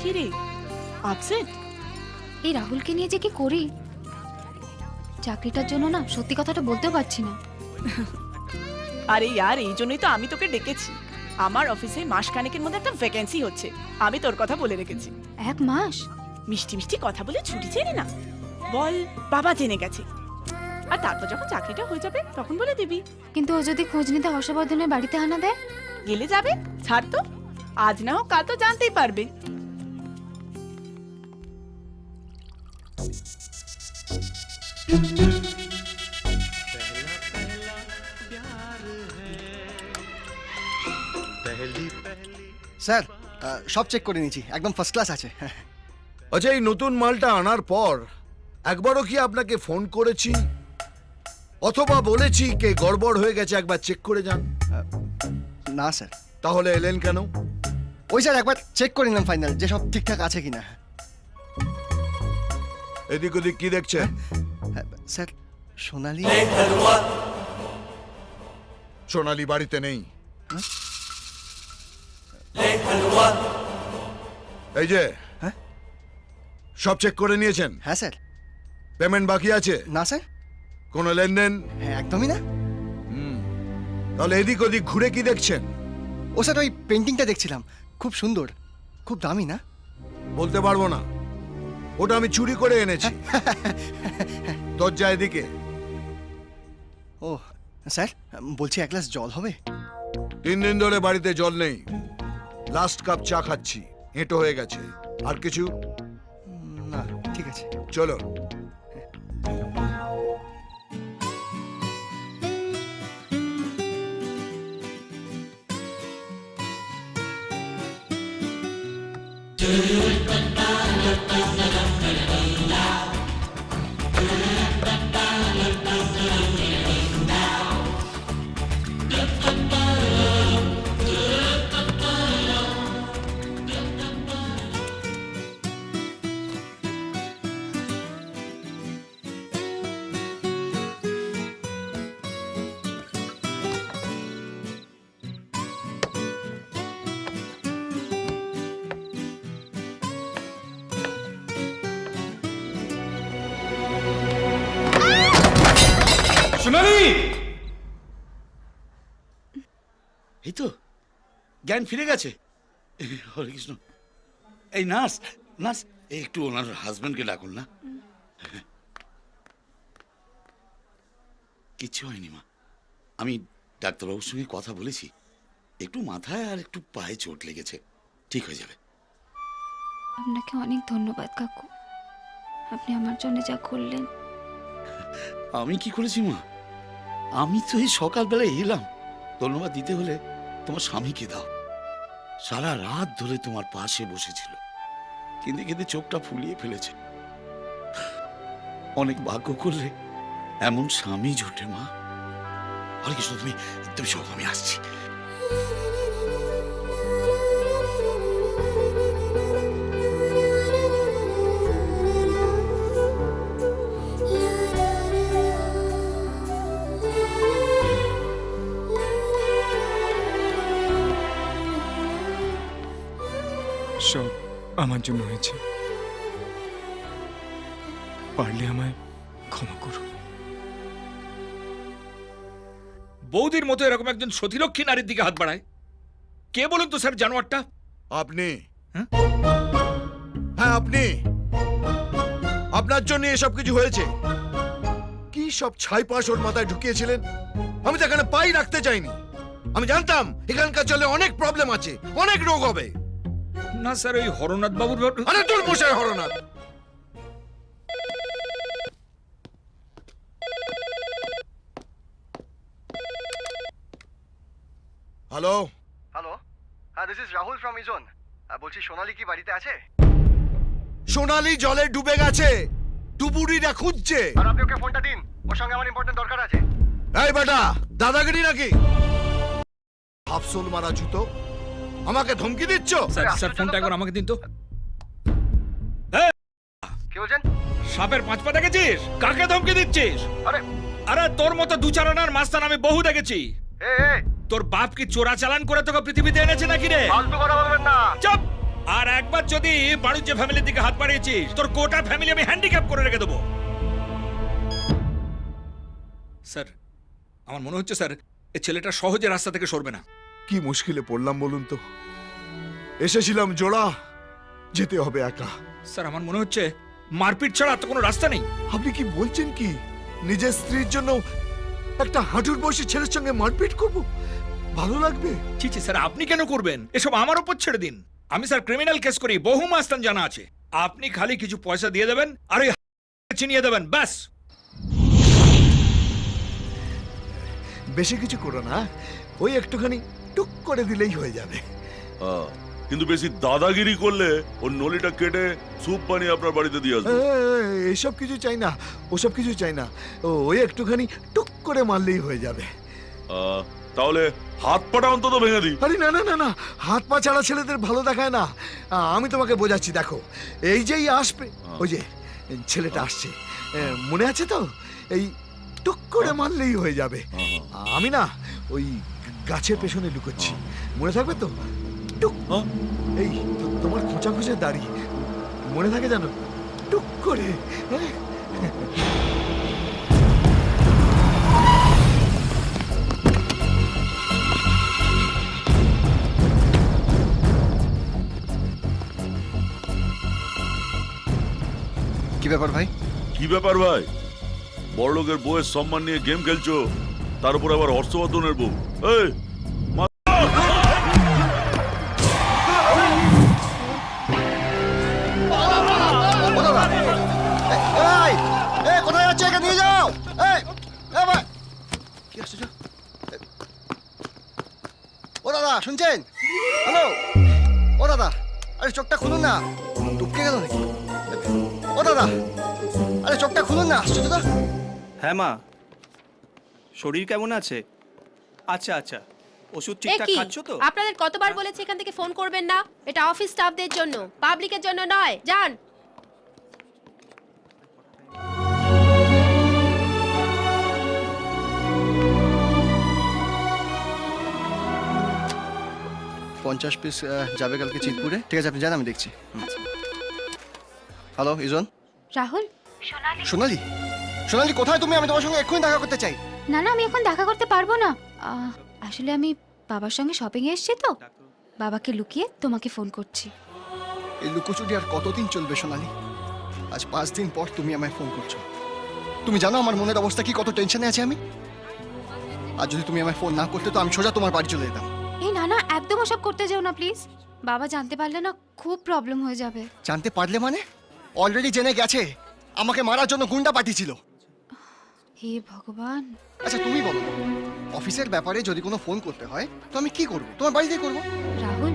কি রে, আপসেট? এই রাহুলকে নিয়ে যে কি করি, চাকরিটার জন্য না সত্যি কথাটা বলতেও পারছি না। আরে ইয়ার, এই জন্যই তো আমি তোকে ডেকেছি। আমার অফিসে মাসখানেকের মধ্যে একটা ভ্যাকেন্সি হচ্ছে, আমি তোর কথা বলে রেখেছি। 1 মাস? মিষ্টি মিষ্টি কথা বলে ছুটি চেয়ে নে না, বল বাবা জেনে গেছে, আর তারপর যখন চাকরিটা হয়ে যাবে তখন বলে দিবি। কিন্তু ও যদি খোঁজ নিতে হর্ষবর্ধনের বাড়িতে হানা দেয়? গেলে যাবে, ছাড় তো, আজ না হোক কাল তো জানতেই পারবে। স্যার সব চেক করে নিয়েছি, একদম ফার্স্ট ক্লাস আছে। আচ্ছা, এই নতুন মালটা আনার পর একবারও কি আপনাকে ফোন করেছি অথবা বলেছি কে গড়বড় হয়ে গেছে একবার চেক করে যান? না স্যার। তাহলে এলেন কেন? ওই স্যার একবার চেক করে নিলাম ফাইনাল, যে সব ঠিকঠাক আছে কিনা। এদিক ওদিক কি দেখছেন? স্যার সোনালি। সোনালি বাড়িতে নেই। এই যে হ্যাঁ? সব চেক করে নিয়েছেন? হ্যাঁ স্যার। পেমেন্ট বাকি আছে? না স্যার। কোনো লেনদেন? হ্যাঁ একদমই না। তাহলে এদিক ওদিক ঘুরে কি দেখছেন? ও স্যার ওই পেন্টিংটা দেখছিলাম, খুব সুন্দর, খুব দামি না? বলতে পারবো না, ওটা আমি চুরি করে এনেছি। দরজা এদিকে। ও স্যার বলছি, 1 গ্লাস জল হবে? 3 দিন ধরে বাড়িতে জল নেই, লাস্ট কাপ চা খাচ্ছি, এঁটো হয়ে গেছে। আর কিছু? না ঠিক আছে। চলো। সোনালি! এই তো জ্ঞান ফিরে গেছে। হরে কৃষ্ণ। এই নার্স, নার্স একটু ওনার হাজবেন্ডকে ডাকুন না। কিচ্ছু হয়নি মা, আমি ডাক্তারবাবুর সঙ্গে কথা বলেছি, একটু মাথায় আর একটু পায়ে চোট লেগেছে, ঠিক হয়ে যাবে। আপনাকে অনেক ধন্যবাদ কাকু, আপনি আমার জন্য যা করলেন। আমি কি করেছি মা? আমি তো এই সকালবেলায় এলাম। ধন্যবাদ দিতে হলে তোমার স্বামীকে দাও, সারা রাত ধরে তোমার পাশে বসেছিল, কেঁদে কেঁদে চোখটা ফুলিয়ে ফেলেছে। অনেক ভাগ্য করলে এমন স্বামী জোটে মা। হরে কৃষ্ণ, তুমি তুমি সব, আমি আসছি। সব আমার জন্য হয়েছে, পারলে আমায় ক্ষমা করো। বৌদির মতো এরকম একজন সতীলক্ষ্মী নারীর দিকে হাত বাড়ায় কে বলুন তো স্যার? জানোয়ারটা আপনি। হ্যাঁ? হ্যাঁ আপনি, আপনার জন্য এসব কিছু হয়েছে। কি সব ছাইপাশ ওর মাথায় ঢুকিয়েছিলেন? আমি তো এখানে পাই রাখতে চাইনি, আমি জানতাম এখানকার জলে অনেক প্রবলেম আছে, অনেক রোগ হবে। না স্যার, ওই হরনাথ বাবুর আরে তোর মশাই হরনাথ। হ্যালো হ্যালো, হ্যাঁ দিস ইজ রাহুল ফ্রম ইজন। বলছি সোনালি কি বাড়িতে আছে? সোনালি জলে ডুবে গেছে, ডুবুরিরা খুঁজছে। আর আপনি ওকে ফোনটা দিন, ওর সঙ্গে আমার ইম্পর্টেন্ট দরকার আছে। এই বেটা, দাদাগিরি নাকি? হাফসোল মারা জুতো, আমাকে ধমকি দিচ্ছ? স্যার, স্যার ফোনটা একবার আমাকে দিন তো। কি বলছেন? সাপের 5 পা দেখেছিস? কাকে ধমকি দিচ্ছিস? আরে আরে তোর মতো দু চার আনার মাস্তান আমি বহু দেখেছি। এ তোর বাপ কি চোরা চালান করে তোকে পৃথিবীতে এনেছে নাকি রে? ফালতু কথা বলবেন না। চুপ! আর একবার যদি বাণিজ্য ফ্যামিলির দিকে হাত বাড়িয়েছিস তোর গোটা ফ্যামিলি আমি হ্যান্ডিক্যাপ করে রেখে দেবো। স্যার আমার মনে হচ্ছে স্যার এই ছেলেটা সহজে রাস্তা থেকে সরবে না। কি মুশকিলে পড়লাম বলুন তো, এসেছিলাম জোড়া, যেতে হবে একা। স্যার আমার মনে হচ্ছে মারপিট ছাড়া আর তো কোনো রাস্তা নেই। আপনি কি বলছেন কি, নিজের স্ত্রীর জন্য একটা হাঁটুর বয়সী ছেলের সঙ্গে মারপিট করব? ভালো লাগবে? ছি ছি স্যার, আপনি কেন করবেন? এসব আমার উপর ছেড়ে দিন। আমি স্যার ক্রিমিনাল কেস করি, বহু মাস্তান জানা আছে। আপনি খালি কিছু পয়সা দিয়ে দেবেন আর ওই চিনিয়ে দেবেন, ব্যাস। বেশি কিছু করো না, ওই একটুখানি টুক করে দিলেই হয়ে যাবে। কিন্তু বেশি দাদাগিরি করলে ওর নলিটা কেটে স্যুপ বানিয়ে আপনার বাড়িতে দিয়ে আসবো। এসব কিছু চাই না, ওসব কিছু চাই না, ওই একটুখানি টুক করে মারলেই হয়ে যাবে। তাহলে হাত পাটা অন্তত ভেঙে দিই। আরে না না না না, হাত পা ছাড়া ছেলেদের ভালো দেখায় না। আমি তোমাকে বোঝাচ্ছি, দেখো এই যেই আসবে, ওই যে ছেলেটা আসছে, মনে আছে তো? এই টুক করে মারলেই হয়ে যাবে। আমি না ওই গাছের পেছনে লুকোচ্ছি, মনে থাকবে তো? টুক, এই তোমার খোঁচা খোঁচা দাড়ি মনে থাকে জানো? টুক করে, হ্যাঁ? কি ব্যাপার ভাই? কি ব্যাপার ভাই? বড়লোকের বউয়ের সম্মান নিয়ে গেম খেলছো, তার উপর আবার হর্ষবর্ধনের বউ। এই কোথায় যাচ্ছে? একে নিয়ে যাও। কি আসছে? ও দাদা, শুনছেন? হ্যালো, ও দাদা, আরে চোখটা খুলুন না, টুপকে গেল নাকি? ও দাদা, আরে চোখটা খুলুন না, আসছে দাদা। হ্যাঁ মা, শরীর কেমন আছে? আচ্ছা আচ্ছা, ওষুধ ঠিকঠাক খাচ্ছ তো? আপনাদের কতবার বলেছি এখান থেকে ফোন করবেন না? এটা অফিস স্টাফদের জন্য, পাবলিকের জন্য নয়। যান। পঞ্চাশ পিস যাবে কালকে চিতপুরে। ঠিক আছে, আপনি জান, আমি দেখছি। হ্যালো ইজন। রাহুল, সোনালি, সোনালি কোথায় তুমি? আমি তোমার সঙ্গে এক্ষুনি দেখা করতে চাই। না না, আমি এখন দেখা করতে পারবো না। আসলে আমি বাবার সঙ্গে শপিংয়ে এসেছি তো, বাবাকে লুকিয়ে তোমাকে ফোন করছি। এই লুকোচুরি আর কতদিন চলবে সোনালি? আজ 5 দিন পর তুমি আমায় ফোন করছো। তুমি জানো আমার মনের অবস্থা কি, কত টেনশনে আছি আমি। আর যদি তুমি আমায় ফোন না করতে তো আমি সোজা তোমার বাড়ি চলে যেতাম। এই না না, একদম ওসব করতে যেও না প্লিজ। বাবা জানতে পারলে না খুব প্রবলেম হয়ে যাবে। জানতে পারলে মানে? অলরেডি জেনে গেছে, আমাকে মারার জন্য গুন্ডা পাঠিয়েছিল। হে ভগবান। আচ্ছা তুমি বলো, অফিসের ব্যাপারে যদি কোনো ফোন করতে হয় তো আমি কি করব? তোমার বাড়িতেই করব। রাহুল,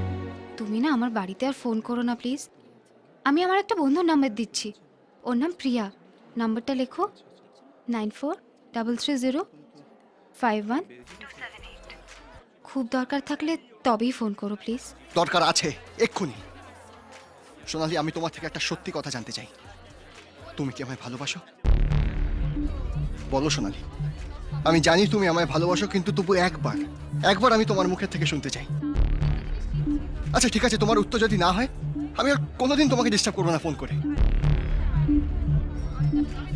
তুমি না আমার বাড়িতে আর ফোন করো না প্লিজ। আমি আমার একটা বন্ধুর নাম্বার দিচ্ছি, ওর নাম প্রিয়া। নাম্বারটা লেখো 9433051278। খুব দরকার থাকলে তবেই ফোন করো প্লিজ। দরকার আছে এক্ষুনি। সোনালি, আমি তোমার থেকে একটা সত্যি কথা জানতে চাই। তুমি কি আমায় ভালোবাসো? বলো সোনালি। আমি জানি তুমি আমায় ভালোবাসো, কিন্তু তবু একবার আমি তোমার মুখের থেকে শুনতে চাই। আচ্ছা ঠিক আছে, তোমার উত্তর যদি না হয় আমি আর কোনোদিন তোমাকে ডিস্টার্ব করবো না ফোন করে।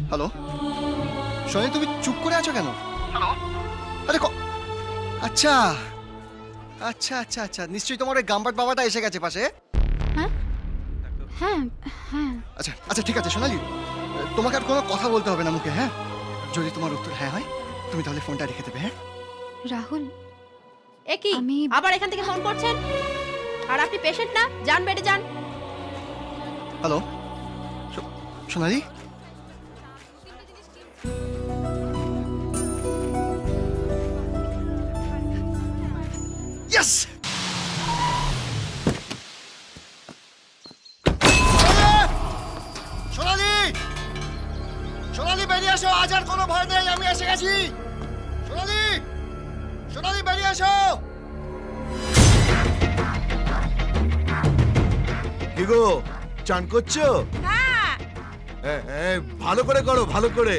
হ্যালো সোনালি, তুমি চুপ করে আছো কেন? আরে আচ্ছা আচ্ছা আচ্ছা আচ্ছা, নিশ্চয়ই তোমার ওই গাম্বাট বাবাটা এসে গেছে পাশে। হ্যাঁ হ্যাঁ হ্যাঁ। আচ্ছা আচ্ছা ঠিক আছে সোনালি, তোমাকে আর কোনো কথা বলতে হবে না মুখে। হ্যাঁ, যদি তোমার উত্তর হ্যাঁ হয় তুমি তাহলে ফোনটা রেখে দেবে। হ্যাঁ রাহুল, এ কি আমি- আবার এখান থেকে ফোন করছেন? আর আপনি পেশেন্ট না? যান বেডে যান। হ্যালো সোনালি, ইয়েস। সোনালি, সোনালি বেরিয়ে আসো, আজ আর কোনো ভয় নেই, আমি এসে গেছি। সোনালি, সোনালি বেরিয়ে আসো। কি গো, চান করছো? ভালো করে করো, ভালো করে।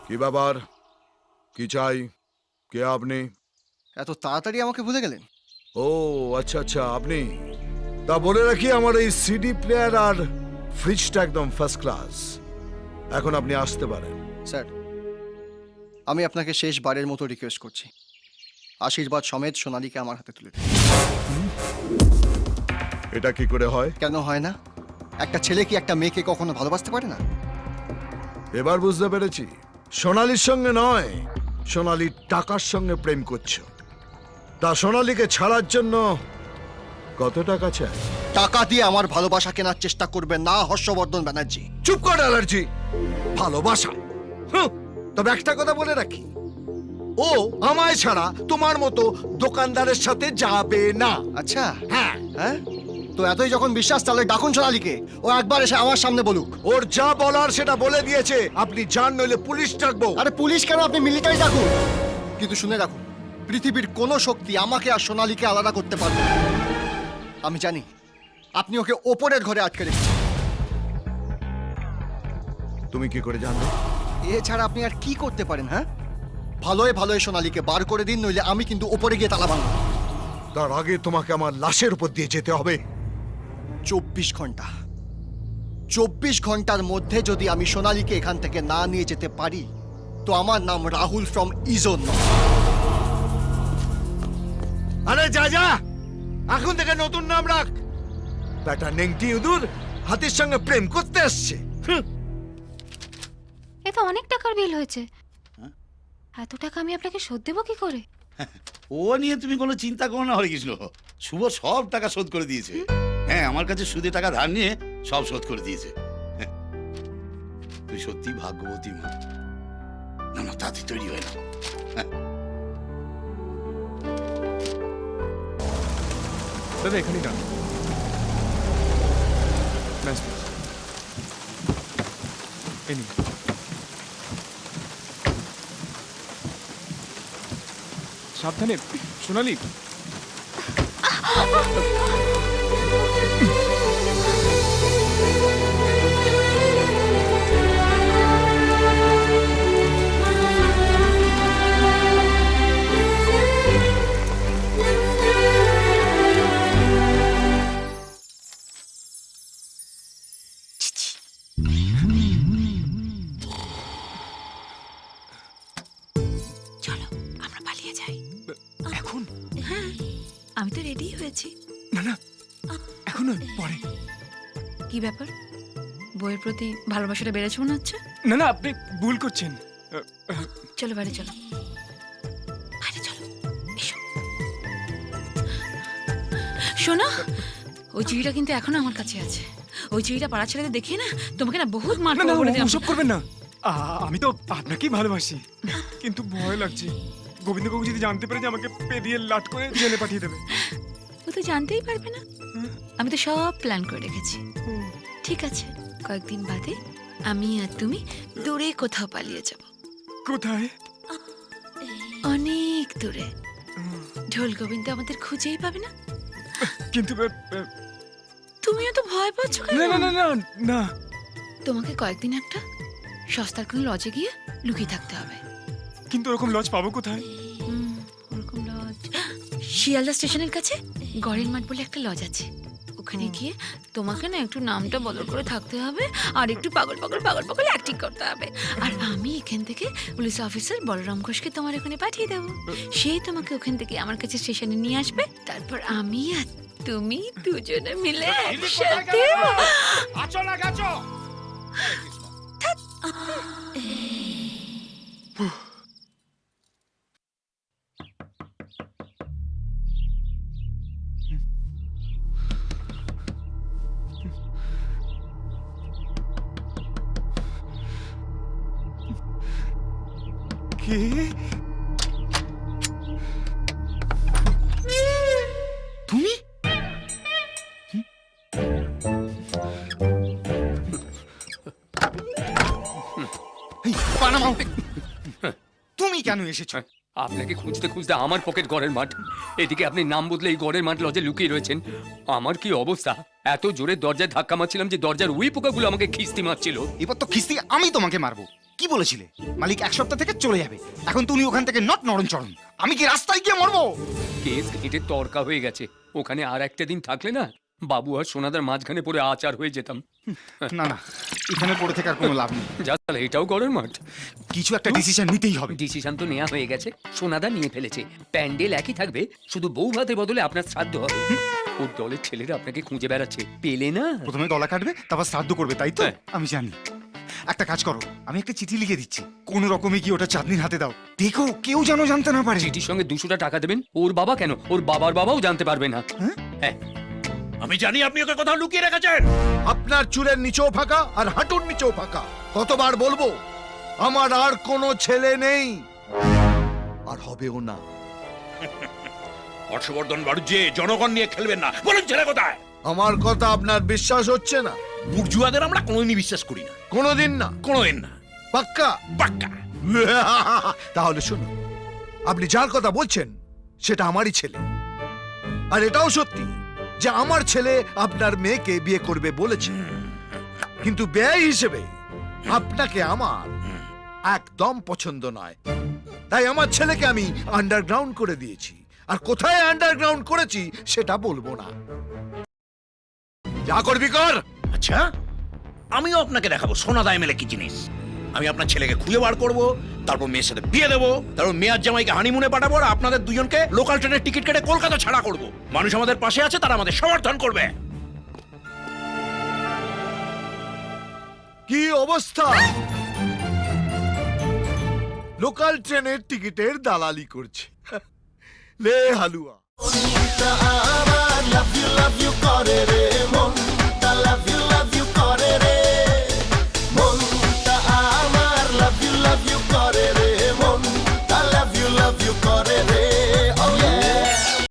কি ব্যাপার? কি চাই? কে আপনি? এত তাড়াতাড়ি আমাকে ভুলে গেলেন? ও আচ্ছা আচ্ছা, আপনি। তা বলে রাখি, আমার এই সিডি প্লেয়ার আর ফ্রিজটা একদম ফার্স্ট ক্লাস। এখন আপনি আসতে পারেন। স্যার, আমি আপনাকে শেষবারের মতো রিকোয়েস্ট করছি, আশীর্বাদ সমেত সোনালীকে আমার হাতে তুলে দিন। এটা কি করে হয়? কেন হয় না? একটা ছেলে কি একটা মেয়েকে কখনো ভালোবাসতে পারে না? এবার বুঝতে পেরেছি, সোনালীর সঙ্গে নয়, সোনালীর টাকার সঙ্গে প্রেম করছো। তা সোনালীকে ছাড়ার জন্য কত টাকা চাই? টাকা দিয়ে আমার ভালোবাসা কেনার চেষ্টা করবেন না হর্ষবর্ধন ব্যানার্জি। চুপ কর অ্যালার্জি। ভালোবাসা? হুঁ, তবে একটা কথা বলে রাখি, ও আমায় ছাড়া তোমার মতো দোকানদারের সাথে যাবে না। আচ্ছা, হ্যাঁ। হ্যাঁ, তো এতই যখন বিশ্বাস, তাহলে ডাকুন সোনালীকে, ও একবার এসে আমার সামনে বলুক। ওর যা বলার সেটা বলে দিয়েছে। আপনি যান, নইলে পুলিশ ডাকবো। আরে পুলিশ কেন, আপনি মিলিটারি ডাকুন। কিন্তু শুনে রাখুন, পৃথিবীর কোনো শক্তি আমাকে আর সোনালীকে আলাদা করতে পারবে না। আমি জানি আপনি ওকে ওপরের ঘরে আটকে রেখেছেন। তুমি কি করে জানবে? এছাড়া আপনি আর কি করতে পারেন? হ্যাঁ, ভালোই ভালোই সোনালীকে বার করে দিন, নইলে আমি কিন্তু ওপরে গিয়ে তালা ভাঙবো। তার আগে তোমাকে আমার লাশের উপর দিয়ে যেতে হবে। 24 ঘন্টা, 24 ঘন্টার মধ্যে যদি আমি সোনালীকে এখান থেকে না নিয়ে যেতে পারি, তো আমার নাম রাহুল ফ্রম ইজোন। আরে যা যা, এখন থেকে নতুন নাম রাখ। বেটা নেংটি ইঁদুর হাতির সঙ্গে প্রেম করতে আসছে। হুঁ। এ তো অনেক টাকার বিল হয়েছে। এত টাকা আমি আপনাকে শোধ দেবো কি করে? ও নিয়ে তুমি কোনো চিন্তা করো না হরিকৃষ্ণ, শুভ সব টাকা শোধ করে দিয়েছে। হ্যাঁ, আমার কাছে সুদে টাকা ধার নিয়ে সব শোধ করে দিয়েছে। হ্যাঁ, তুই সত্যি ভাগ্যবতী মা। না না, তাতে তৈরি হয় না। দাদা এখানেই দাঁড়ান। ব্যাস ব্যাস, এই নিন। সাবধানে সোনালী। চলো আমরা পালিয়ে যাই। এখন? আমি তো রেডি হয়েছি। না না, এখন নয়, পরে। কি ব্যাপার, বইয়ের প্রতি ভালোবাসাটা বেড়েছে মনে হচ্ছে? না না, আপনি ভুল করছেন। চলো বাড়ি চলো, বাইরে চলো, এসো। শোনো, ওই চিঠিটা কিন্তু এখনো আমার কাছে আছে। ওই চিঠিটা পাড়া ছেলেদের দেখিয়ে না তোমাকে না বহুত মার না না, খাবো বলে দিলাম। ওসব করবেন না। আমি তো আপনাকেই ভালোবাসি, কিন্তু ভয় লাগছে গোবিন্দবাবু যদি জানতে পারে যে আমাকে পেদিয়ে লাট করে জেলে পাঠিয়ে দেবে। ও তো জানতেই পারবে না, আমি তো সব প্ল্যান করে রেখেছি। হুম। ঠিক আছে, কয়েকদিন বাদে আমি আর তুমি দূরে কোথাও পালিয়ে যাব। কোথায়? অনেক দূরে। ঢোল গোবিন্দ আমাদের খুঁজেই পাবে না। কিন্তু তুমিও তো ভয় পাচ্ছ কেন? না না না না না, তোমাকে কয়েকদিন একটা সস্তার কোনো লজে গিয়ে লুকিয়ে থাকতে হবে। কিন্তু ওরকম লজ পাবো কোথায়? ওরকম লজ শিয়ালদা স্টেশনের কাছে গড়ের মাঠ বলে একটা লজ আছে। ওখানে গিয়ে তোমাকে না একটু নামটা বদল করে থাকতে হবে, আর একটু পাগল পাগল পাগল পাগল অ্যাক্টিং করতে হবে। আর আমি এখান থেকে পুলিশ অফিসার বলরাম ঘোষকে তোমার ওখানে পাঠিয়ে দেবো। সেই তোমাকে ওখান থেকে আমার কাছে স্টেশনে নিয়ে আসবে। তারপর আমি আর তুমি দুজনে মিলে একসাথে কে? তুমি? তুমি কেন এসেছো? আপনাকে খুঁজতে খুঁজতে আমার পকেট গড়ের মাঠ, এদিকে আপনি নাম বদলে এই গড়ের মাঠ লজে লুকিয়ে রয়েছেন। আমার কি অবস্থা! এত জোরে দরজায় ধাক্কা মারছিলাম যে দরজার উই পোকাগুলো আমাকে খিস্তি মারছিল। এবার তো খিস্তি আমি তোমাকে মারবো। কি বলেছিলে মালিক এক সপ্তাহ থেকে চলে যাবে, এখন তুমি ওখান থেকে নট নরণচরণ, আমি কি রাস্তায় গিয়ে মরবো? কেস কেটে তর্কা হয়ে গেছে, ওখানে আর একটা দিন থাকলে না বাবু আর সোনাদার মাঝখানে পড়ে আচার হয়ে যেতাম। না না, এখানে পড়ে থেকে আর কোনো লাভ নেই, যা তাহলে এটাও গড়ের মাঠ। কিছু একটা ডিসিশন নিতেই হবে। ডিসিশন তো নেওয়া হয়ে গেছে, সোনাদা নিয়ে ফেলেছে। প্যান্ডেল একই থাকবে, শুধু বউ ভাতের বদলে আপনার শ্রাদ্ধ হবে। ওর দলের ছেলেরা আপনাকে খুঁজে বেড়াচ্ছে, পেলে না? প্রথমে গলা কাটবে, তারপর শ্রাদ্ধ করবে, তাই তো? হ্যাঁ। আমি জানি। একটা কাজ করো, আমি একটা চিঠি লিখে দিচ্ছি, কোন রকমে কি ওটা চাঁদনির হাতে দাও, দেখো কেউ যেন জানতে না পারে। চিঠির সঙ্গে 200টা টাকা দেবেন, ওর বাবা কেন, ওর বাবার বাবাও জানতে পারবে না। হ্যাঁ, আমি জানি আপনি ওকে কোথাও লুকিয়ে রেখেছেন। আপনার চুলের নিচেও ফাঁকা আর হাঁটুর নিচেও ফাঁকা। কতবার বলবো, আমার আর কোনো ছেলে নেই, আর হবেও না। হর্ষবর্ধন বাড়ুজ্জে, জনগণ নিয়ে খেলবেন না। বলুন ছেলে কোথায়? আমার কথা আপনার বিশ্বাস হচ্ছে না? বুর্জুয়াদের আমরা কোনোদিনই বিশ্বাস করি না, কোনোদিন না? কোনোদিন না। পাক্কা? পাক্কা। তাহলে শুনুন, আপনি যার কথা বলছেন সেটা আমারই ছেলে, আর এটাও সত্যি যে আমার ছেলে আপনার মেয়েকে বিয়ে করবে বলেছে, কিন্তু ব্যয় হিসেবে আপনাকে আমার একদম পছন্দ নয়। তাই আমার ছেলেকে আমি আন্ডারগ্রাউন্ড করে দিয়েছি, আর কোথায় আন্ডারগ্রাউন্ড করেছি সেটা বলবো না। যা করবি কর। আচ্ছা, আমিও আপনাকে দেখাবো সোনাদা এমএলএ কি জিনিস। আমি আপনার ছেলেকে খুঁজে বার করবো, তারপর মেয়ের সাথে বিয়ে দেবো, তারপর মেয়ার জামাইকে হানিমুনে পাঠাবো, আর আপনাদের দুজনকে লোকাল ট্রেনের টিকিট কেটে কলকাতা ছাড়া করব। মানুষ আমাদের পাশে আছে, তারা আমাদের সমর্থন করবে। কি অবস্থা! লোকাল ট্রেনের টিকিটের দালালি করছে। লে হালুয়া। লাভ ইউ করে রে মন